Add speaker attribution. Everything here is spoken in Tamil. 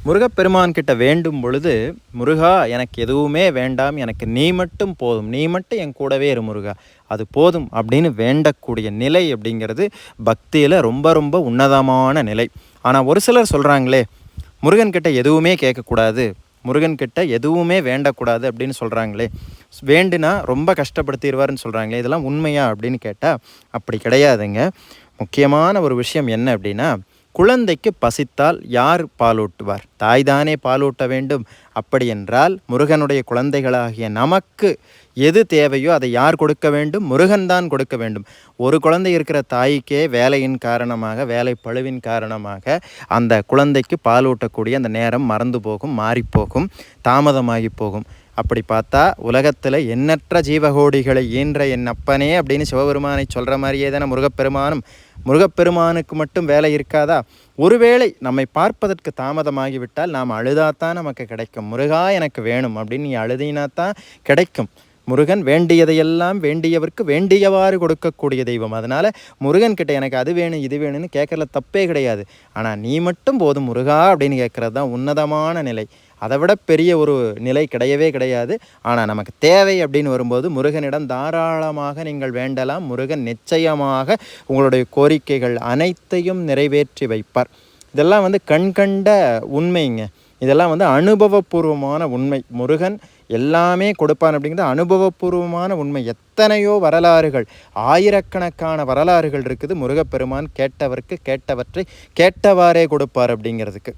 Speaker 1: முருகப்பெருமான் கிட்ட வேண்டும் பொழுது, முருகா எனக்கு எதுவுமே வேண்டாம், எனக்கு நீ மட்டும் போதும், நீ மட்டும் என் கூடவே இரு முருகா, அது போதும் அப்படின்னு வேண்டக்கூடிய நிலை அப்படிங்கிறது பக்தியில் ரொம்ப ரொம்ப உன்னதமான நிலை. ஆனால் ஒரு சிலர் சொல்கிறாங்களே, முருகன்கிட்ட எதுவுமே கேட்கக்கூடாது, முருகன்கிட்ட எதுவுமே வேண்டக்கூடாது அப்படின்னு சொல்கிறாங்களே, வேண்டுனா ரொம்ப கஷ்டப்படுத்திடுவார்னு சொல்கிறாங்களே, இதெல்லாம் உண்மையா அப்படின்னு கேட்டால் அப்படி கிடையாதுங்க. முக்கியமான ஒரு விஷயம் என்ன அப்படின்னா, குழந்தைக்கு பசித்தால் யார் பாலூட்டுவார்? தாய்தானே பாலூட்ட வேண்டும். அப்படி என்றால் முருகனுடைய குழந்தைகளாகிய நமக்கு எது தேவையோ அதை யார் கொடுக்க வேண்டும்? முருகன் தான் கொடுக்க வேண்டும். ஒரு குழந்தை இருக்கிற தாய்க்கே வேலையின் காரணமாக, வேலை பளுவின் காரணமாக அந்த குழந்தைக்கு பாலூட்டக்கூடிய அந்த நேரம் மறந்து போகும், மாறிப்போகும், தாமதமாகி போகும். அப்படி பார்த்தா உலகத்தில் எண்ணற்ற ஜீவகோடிகளை ஈன்ற என் அப்பனே அப்படின்னு சிவபெருமானை சொல்கிற மாதிரியே தானே முருகப்பெருமானும். முருகப்பெருமானுக்கு மட்டும் வேலை இருக்காதா? ஒருவேளை நம்மை பார்ப்பதற்கு தாமதமாகிவிட்டால் நாம் அழுதாத்தான் நமக்கு கிடைக்கும். முருகா எனக்கு வேணும் அப்படின்னு நீ அழுதினாத்தான் கிடைக்கும். முருகன் வேண்டியதையெல்லாம் வேண்டியவருக்கு வேண்டியவாறு கொடுக்கக்கூடிய தெய்வம். அதனால் முருகன்கிட்ட எனக்கு அது வேணும் இது வேணும்னு கேட்குறதுல தப்பே கிடையாது. ஆனால் நீ மட்டும் போதும் முருகா அப்படின்னு கேட்குறது தான் உன்னதமான நிலை. அதை விட பெரிய ஒரு நிலை கிடையவே கிடையாது. ஆனால் நமக்கு தேவை அப்படின்னு வரும்போது முருகனிடம் தாராளமாக நீங்கள் வேண்டலாம். முருகன் நிச்சயமாக உங்களுடைய கோரிக்கைகள் அனைத்தையும் நிறைவேற்றி வைப்பார். இதெல்லாம் கண்கண்ட உண்மைங்க. இதெல்லாம் அனுபவபூர்வமான உண்மை. முருகன் எல்லாமே கொடுப்பான் அப்படிங்கிறது அனுபவபூர்வமான உண்மை. எத்தனையோ வரலாறுகள், ஆயிரக்கணக்கான வரலாறுகள் இருக்குது. முருகப்பெருமான் கேட்டவருக்கு கேட்டவற்றை கேட்டவாறே கொடுப்பார் அப்படிங்கிறதுக்கு.